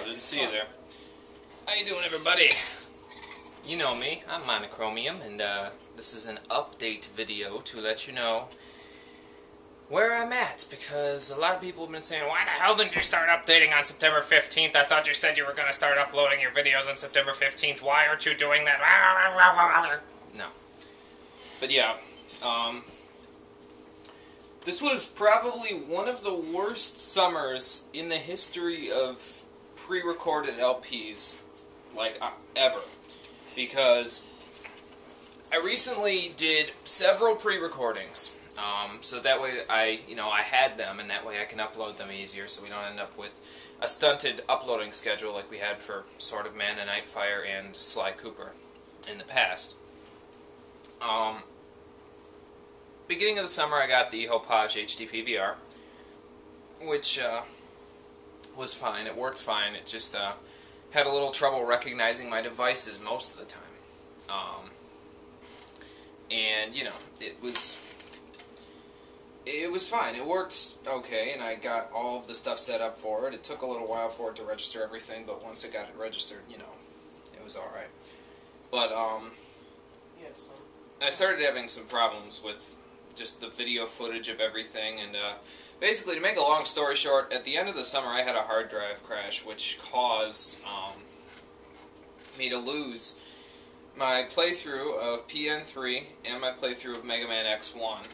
didn't see you there. How you doing, everybody? You know me, I'm Monochromium, and this is an update video to let you know where I'm at, because a lot of people have been saying, why the hell didn't you start updating on September 15th? I thought you said you were going to start uploading your videos on September 15th. Why aren't you doing that? No. But yeah, this was probably one of the worst summers in the history of pre-recorded LPs, like, ever. Because I recently did several pre-recordings, so that way I had them, and that way I can upload them easier, so we don't end up with a stunted uploading schedule like we had for Sword of Man and Nightfire and Sly Cooper in the past. Beginning of the summer, I got the Hopage HD PVR, which was fine. It worked fine. It just had a little trouble recognizing my devices most of the time. And, you know, it was fine. It worked okay, and I got all of the stuff set up for it. It took a little while for it to register everything, but once it got it registered, you know, it was alright. But, yes, I started having some problems with just the video footage of everything, and basically, to make a long story short, at the end of the summer I had a hard drive crash, which caused me to lose my playthrough of PN3 and my playthrough of Mega Man X1,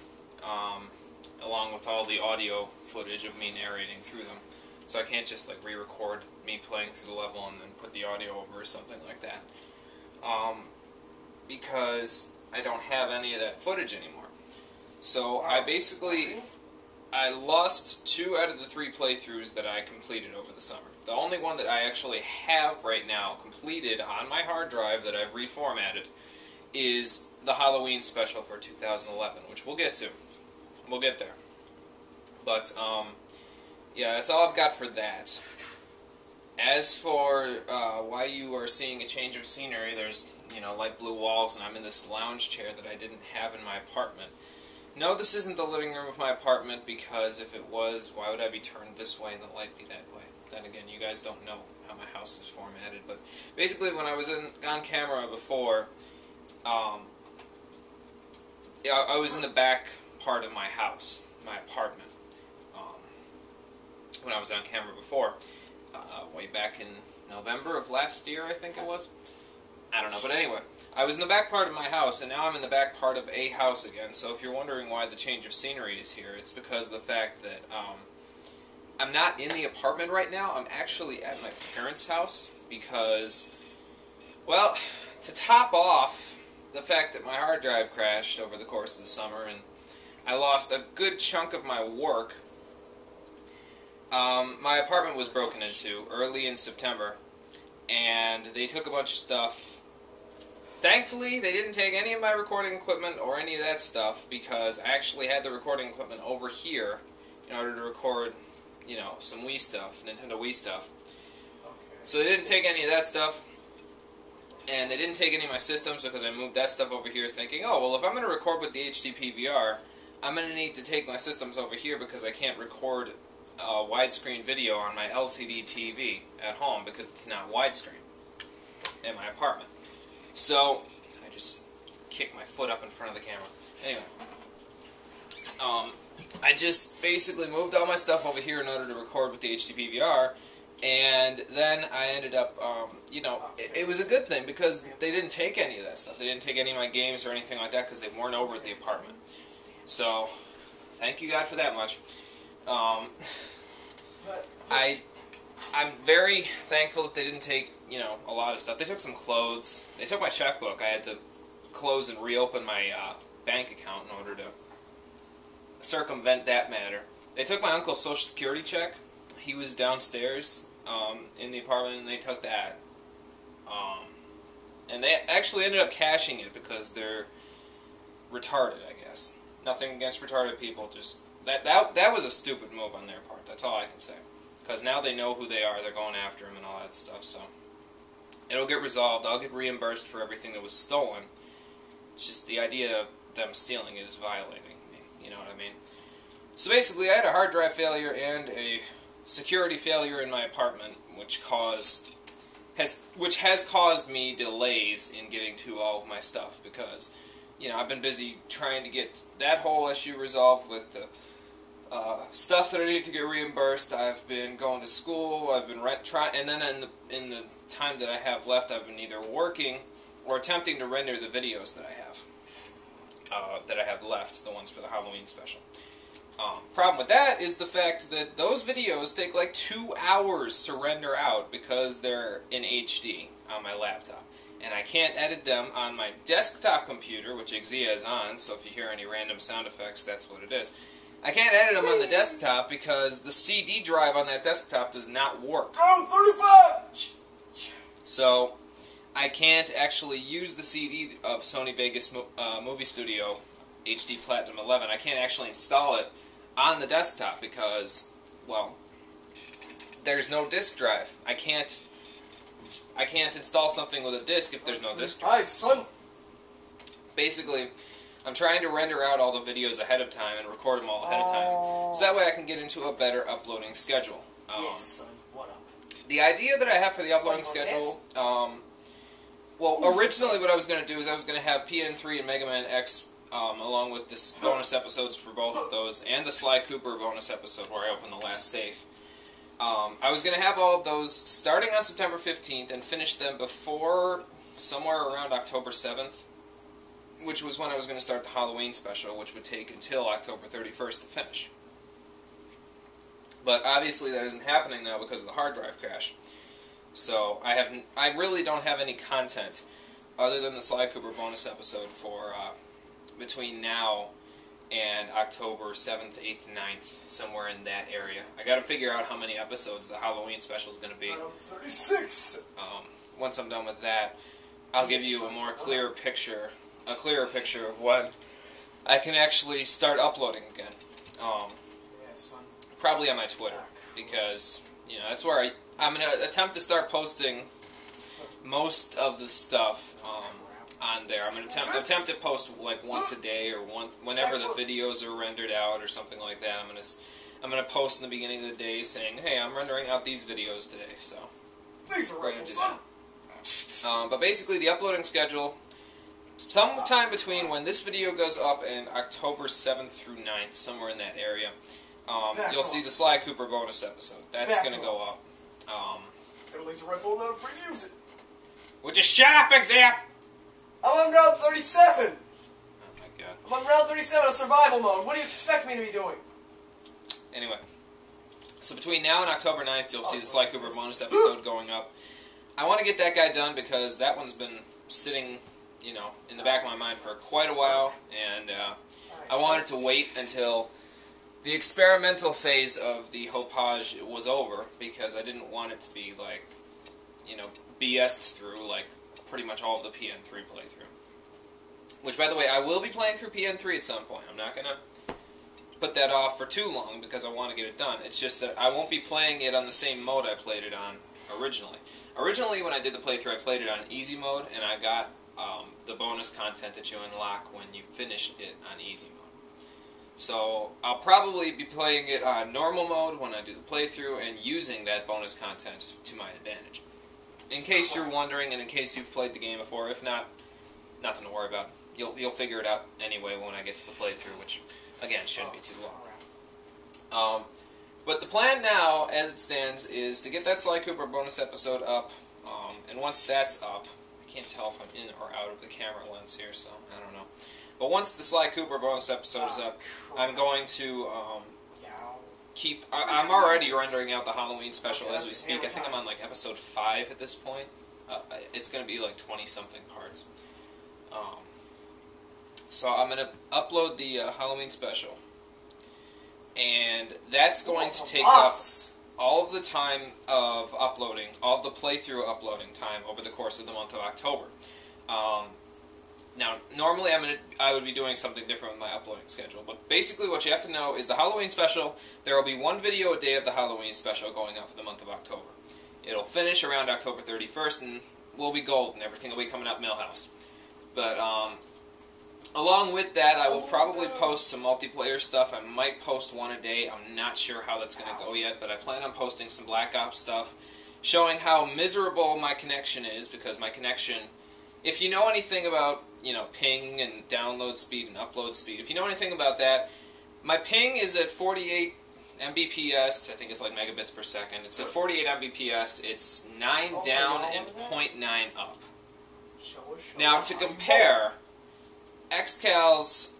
along with all the audio footage of me narrating through them. So I can't just like re-record me playing through the level and then put the audio over or something like that, because I don't have any of that footage anymore. So I lost 2 out of the 3 playthroughs that I completed over the summer. The only one that I actually have right now completed on my hard drive that I've reformatted is the Halloween special for 2011, which we'll get to. We'll get there. But, yeah, that's all I've got for that. As for why you are seeing a change of scenery, there's, you know, light blue walls, and I'm in this lounge chair that I didn't have in my apartment. No, this isn't the living room of my apartment, because if it was, why would I be turned this way and the light be that way? Then again, you guys don't know how my house is formatted, but basically when I was on camera before, yeah, I was in the back part of my house, my apartment, when I was on camera before, way back in November of last year, I think it was. I don't know, but anyway, I was in the back part of my house, and now I'm in the back part of a house again, so if you're wondering why the change of scenery is here, it's because of the fact that I'm not in the apartment right now. I'm actually at my parents' house, because, well, to top off the fact that my hard drive crashed over the course of the summer, and I lost a good chunk of my work, my apartment was broken into early in September, and they took a bunch of stuff. Thankfully, they didn't take any of my recording equipment or any of that stuff, because I actually had the recording equipment over here in order to record, you know, some Wii stuff, Nintendo Wii stuff. So they didn't take any of that stuff, and they didn't take any of my systems, because I moved that stuff over here thinking, oh, well, if I'm going to record with the HD PVR, I'm going to need to take my systems over here, because I can't record widescreen video on my LCD TV at home, because it's not widescreen in my apartment. So, I just kicked my foot up in front of the camera. Anyway, I just basically moved all my stuff over here in order to record with the HD PVR, and then I ended up, you know, it was a good thing, because they didn't take any of that stuff. They didn't take any of my games or anything like that, because they weren't over at the apartment. So, thank you God for that much. I'm very thankful that they didn't take, you know, a lot of stuff. They took some clothes. They took my checkbook. I had to close and reopen my bank account in order to circumvent that matter. They took my uncle's Social Security check. He was downstairs in the apartment, and they took that. And they actually ended up cashing it, because they're retarded, I guess. Nothing against retarded people, just that was a stupid move on their part. That's all I can say. Because now they know who they are, they're going after him and all that stuff, so it'll get resolved. I'll get reimbursed for everything that was stolen. It's just the idea of them stealing it is violating me, you know what I mean? So basically, I had a hard drive failure and a security failure in my apartment, which has caused me delays in getting to all of my stuff because, I've been busy trying to get that whole issue resolved with the stuff that I need to get reimbursed. I've been going to school. I've been and then in the time that I have left, I've been either working or attempting to render the videos that I have left, the ones for the Halloween special. Problem with that is the fact that those videos take like 2 hours to render out because they're in HD on my laptop. And I can't edit them on my desktop computer, which Exia is on, so if you hear any random sound effects, that's what it is. I can't edit them on the desktop because the CD drive on that desktop does not work. Oh, 35! So, I can't actually use the CD of Sony Vegas Movie Studio HD Platinum 11. I can't actually install it on the desktop because, well, there's no disk drive. I can't install something with a disk if there's no disk drive. So, basically, I'm trying to render out all the videos ahead of time and record them all ahead of time, so that way I can get into a better uploading schedule. Yes, son. What up? The idea that I have for the uploading schedule, well, originally what I was going to do is I was going to have PN3 and Mega Man X along with this bonus episodes for both of those, and the Sly Cooper bonus episode where I open the last safe. I was going to have all of those starting on September 15th and finish them before somewhere around October 7th, which was when I was going to start the Halloween special, which would take until October 31st to finish. But obviously that isn't happening now because of the hard drive crash. So I really don't have any content other than the Sly Cooper bonus episode for between now and October 7th, 8th, 9th, somewhere in that area. I got to figure out how many episodes the Halloween special is going to be. 36. Once I'm done with that, I'll give you a clearer picture of when I can actually start uploading again. Probably on my Twitter, because that's where I'm going to attempt to start posting most of the stuff on there. I'm going to attempt to post like once a day or whenever the videos are rendered out or something like that. I'm going to post in the beginning of the day saying, "Hey, I'm rendering out these videos today." So we're going to do that. But basically, the uploading schedule, sometime between when this video goes up and October 7th through 9th, somewhere in that area, you'll see the Sly Cooper bonus episode. That's going to go up. Would you shut up, Exia? I'm on round 37! Oh my god. I'm on round 37 of survival mode. What do you expect me to be doing? Anyway. So between now and October 9th, you'll see the Sly Cooper bonus episode going up. I want to get that guy done because that one's been sitting, in the back of my mind for quite a while, and I wanted to wait until the experimental phase of the Hopage was over, because I didn't want it to be, like, BS'd through, like, pretty much all of the PN3 playthrough. Which, by the way, I will be playing through PN3 at some point. I'm not going to put that off for too long, because I want to get it done. It's just that I won't be playing it on the same mode I played it on originally. Originally, when I did the playthrough, I played it on easy mode, and I got the bonus content that you unlock when you finish it on easy mode. So I'll probably be playing it on normal mode when I do the playthrough and using that bonus content to my advantage. In case you're wondering, and in case you've played the game before, if not, nothing to worry about. You'll figure it out anyway when I get to the playthrough, which, again, shouldn't be too long. But the plan now, as it stands, is to get that Sly Cooper bonus episode up, and once that's up, I can't tell if I'm in or out of the camera lens here, so I don't know. But once the Sly Cooper bonus episode is up, I'm going to I'm already rendering out the Halloween special as we speak. I think I'm on like episode 5 at this point. It's going to be like 20-something parts. So I'm going to upload the Halloween special. And that's going to take up all of the time of uploading, all of the playthrough uploading time over the course of the month of October. Now, normally I would be doing something different with my uploading schedule, but basically what you have to know is the Halloween special, there will be one video a day of the Halloween special going up for the month of October. It'll finish around October 31st, and we'll be golden. Everything will be coming out Millhouse. But Along with that, I will probably post some multiplayer stuff. I might post one a day. I'm not sure how that's going to go yet, but I plan on posting some Black Ops stuff, showing how miserable my connection is, because my connection, if you know anything about, ping and download speed and upload speed, if you know anything about that, my ping is at 48 Mbps, I think it's like megabits per second. It's at 48 Mbps, it's 9 down and 0.9 up. Now, to compare, Xcal's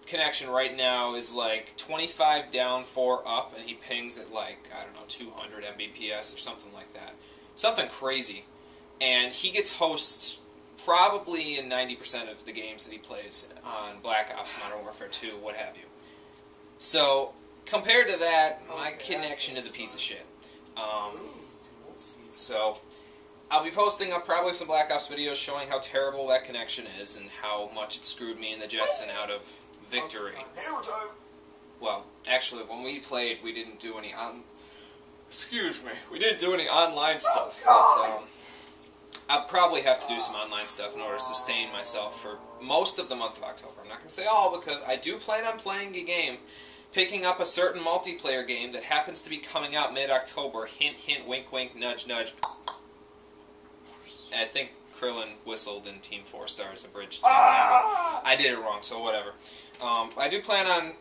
connection right now is like 25 down, 4 up, and he pings at like, 200 Mbps or something like that. Something crazy. And he gets hosts probably in 90% of the games that he plays on Black Ops, Modern Warfare 2, what have you. So, compared to that, my connection is a piece of shit. So, I'll be posting up probably some Black Ops videos showing how terrible that connection is and how much it screwed me and the Jetson out of victory. Well, actually, when we played, we didn't do any we didn't do any online stuff. But, I'll probably have to do some online stuff in order to sustain myself for most of the month of October. I'm not going to say all, because I do plan on playing a game, picking up a certain multiplayer game that happens to be coming out mid-October. Hint, hint, wink, wink, nudge, nudge. I think Krillin whistled in Team 4 Stars Abridged. I did it wrong, so whatever. I do plan on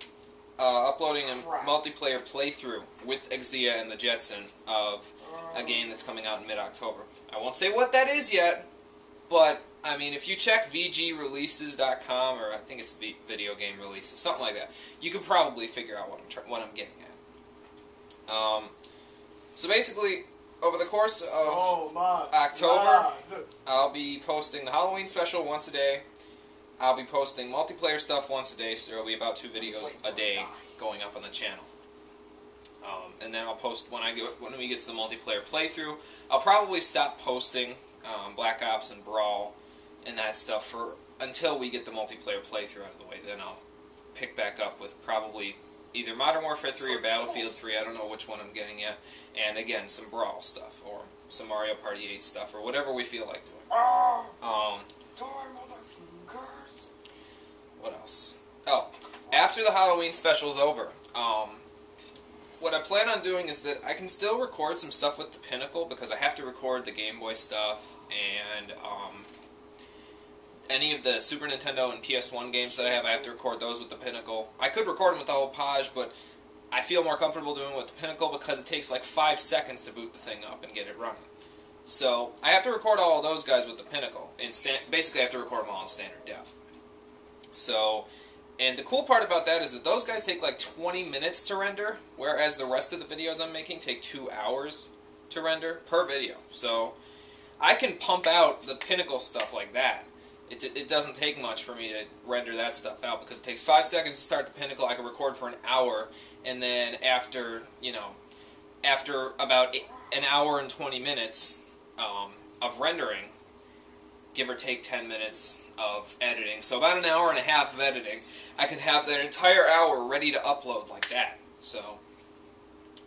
uploading a multiplayer playthrough with Exia and the Jetson of a game that's coming out in mid-October. I won't say what that is yet, but, I mean, if you check vgreleases.com, or I think it's video game releases, something like that, you can probably figure out what I'm getting at. So basically, over the course of October, I'll be posting the Halloween special once a day. I'll be posting multiplayer stuff once a day, so there will be about 2 videos a day going up on the channel. And then I'll post, when we get to the multiplayer playthrough, I'll probably stop posting Black Ops and Brawl and that stuff until we get the multiplayer playthrough out of the way. Then I'll pick back up with probably either Modern Warfare 3 or Battlefield 3, I don't know which one I'm getting yet, and again, some Brawl stuff, or some Mario Party 8 stuff, or whatever we feel like doing. What else? Oh, after the Halloween special is over, what I plan on doing is that I can still record some stuff with the Pinnacle, because I have to record the Game Boy stuff, and any of the Super Nintendo and PS1 games that I have to record those with the Pinnacle. I could record them with the whole Page, but I feel more comfortable doing it with the Pinnacle because it takes like 5 seconds to boot the thing up and get it running. So, I have to record all of those guys with the Pinnacle. Basically, I have to record them all in standard def. So, and the cool part about that is that those guys take like 20 minutes to render, whereas the rest of the videos I'm making take 2 hours to render per video. So, I can pump out the Pinnacle stuff like that. It doesn't take much for me to render that stuff out, because it takes 5 seconds to start the Pinnacle. I can record for an hour, and then after about an hour and 20 minutes of rendering, give or take 10 minutes of editing, so about an hour and a half of editing, I can have that entire hour ready to upload like that. So,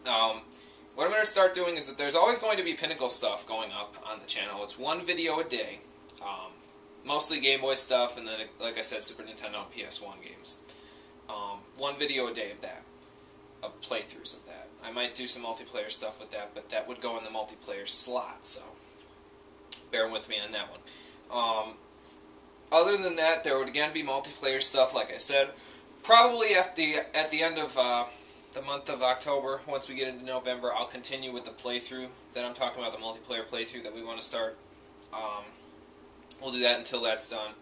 what I'm going to start doing is that there's always going to be Pinnacle stuff going up on the channel. It's 1 video a day. Mostly Game Boy stuff, and then, like I said, Super Nintendo and PS1 games. 1 video a day of that, of playthroughs of that. I might do some multiplayer stuff with that, but that would go in the multiplayer slot, so bear with me on that one. Other than that, there would again be multiplayer stuff, like I said. Probably at the end of the month of October, once we get into November, I'll continue with the playthrough that I'm talking about, the multiplayer playthrough that we want to start. We'll do that until that's done.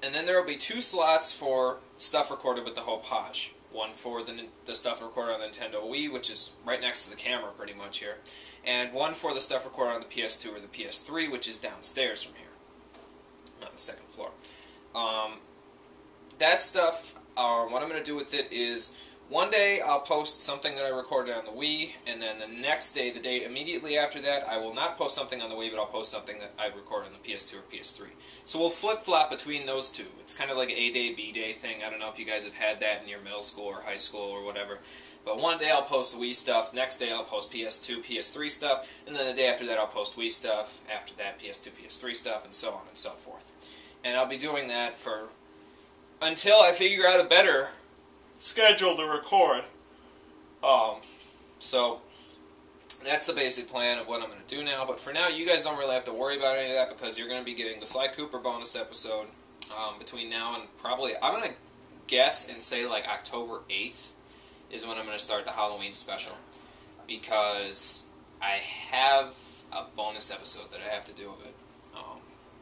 And then there will be 2 slots for stuff recorded with the whole Page. One for the stuff recorded on the Nintendo Wii, which is right next to the camera pretty much here. And one for the stuff recorded on the PS2 or the PS3, which is downstairs from here, on the 2nd floor. That stuff, what I'm going to do with it is, one day I'll post something that I recorded on the Wii, and then the next day, the day immediately after that, I will not post something on the Wii, but I'll post something that I recorded on the PS2 or PS3. So we'll flip-flop between those two. It's kind of like an A-Day, B-Day thing. I don't know if you guys have had that in your middle school or high school or whatever. But one day I'll post the Wii stuff, next day I'll post PS2, PS3 stuff, and then the day after that I'll post Wii stuff, after that PS2, PS3 stuff, and so on and so forth. And I'll be doing that for until I figure out a better schedule to record. So that's the basic plan of what I'm going to do now. But for now, you guys don't really have to worry about any of that because you're going to be getting the Sly Cooper bonus episode between now and probably, I'm going to guess and say like October 8th is when I'm going to start the Halloween special, because I have a bonus episode that I have to do of it,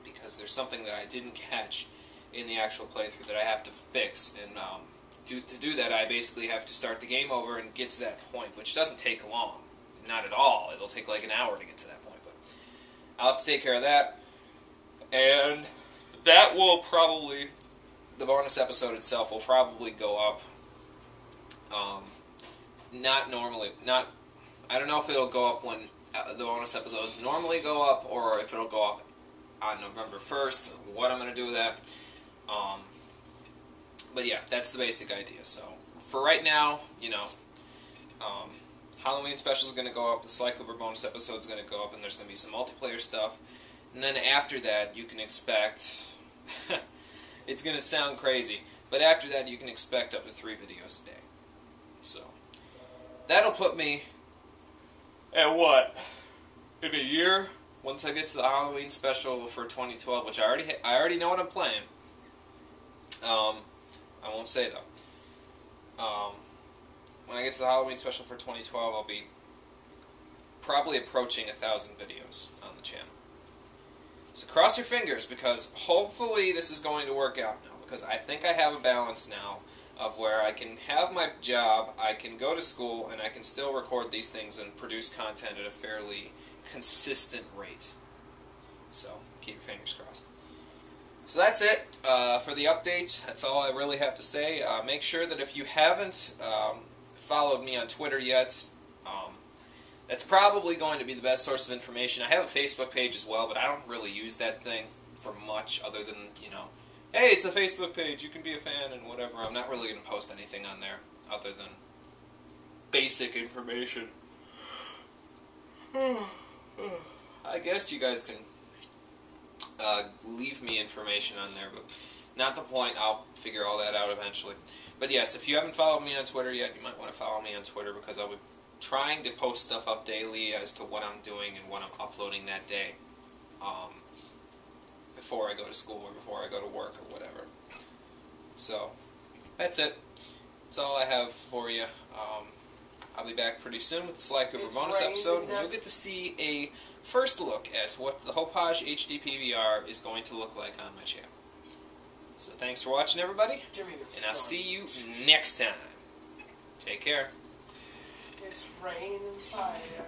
because there's something that I didn't catch in the actual playthrough that I have to fix, and to do that I basically have to start the game over and get to that point, which doesn't take long, not at all. It'll take like an hour to get to that point, but I'll have to take care of that, and that will probably, the bonus episode itself will probably go up. Not normally, I don't know if it'll go up when the bonus episodes normally go up, or if it'll go up on November 1st, what I'm going to do with that. But yeah, that's the basic idea. So, for right now, you know, Halloween special is going to go up, the Sly Cooper bonus episode is going to go up, and there's going to be some multiplayer stuff. And then after that, you can expect, it's going to sound crazy, but after that you can expect up to 3 videos a day. So, that'll put me at what? In a year, once I get to the Halloween special for 2012, which I already know what I'm playing. I won't say though. When I get to the Halloween special for 2012, I'll be probably approaching 1,000 videos on the channel. So cross your fingers, because hopefully this is going to work out now, because I think I have a balance now of where I can have my job, I can go to school, and I can still record these things and produce content at a fairly consistent rate. So, keep your fingers crossed. So that's it for the update. That's all I really have to say. Make sure that if you haven't followed me on Twitter yet, that's probably going to be the best source of information. I have a Facebook page as well, but I don't really use that thing for much other than, you know, hey, it's a Facebook page, you can be a fan and whatever. I'm not really going to post anything on there other than basic information. I guess you guys can leave me information on there, but not the point. I'll figure all that out eventually. But yes, if you haven't followed me on Twitter yet, you might want to follow me on Twitter, because I'll be trying to post stuff up daily as to what I'm doing and what I'm uploading that day. Before I go to school or before I go to work or whatever. So, that's it. That's all I have for you. I'll be back pretty soon with the Sly Cooper bonus episode, where you'll get to see a first look at what the Hopage HD PVR is going to look like on my channel. So thanks for watching, everybody, and I'll see you next time. Take care. It's rain and fire.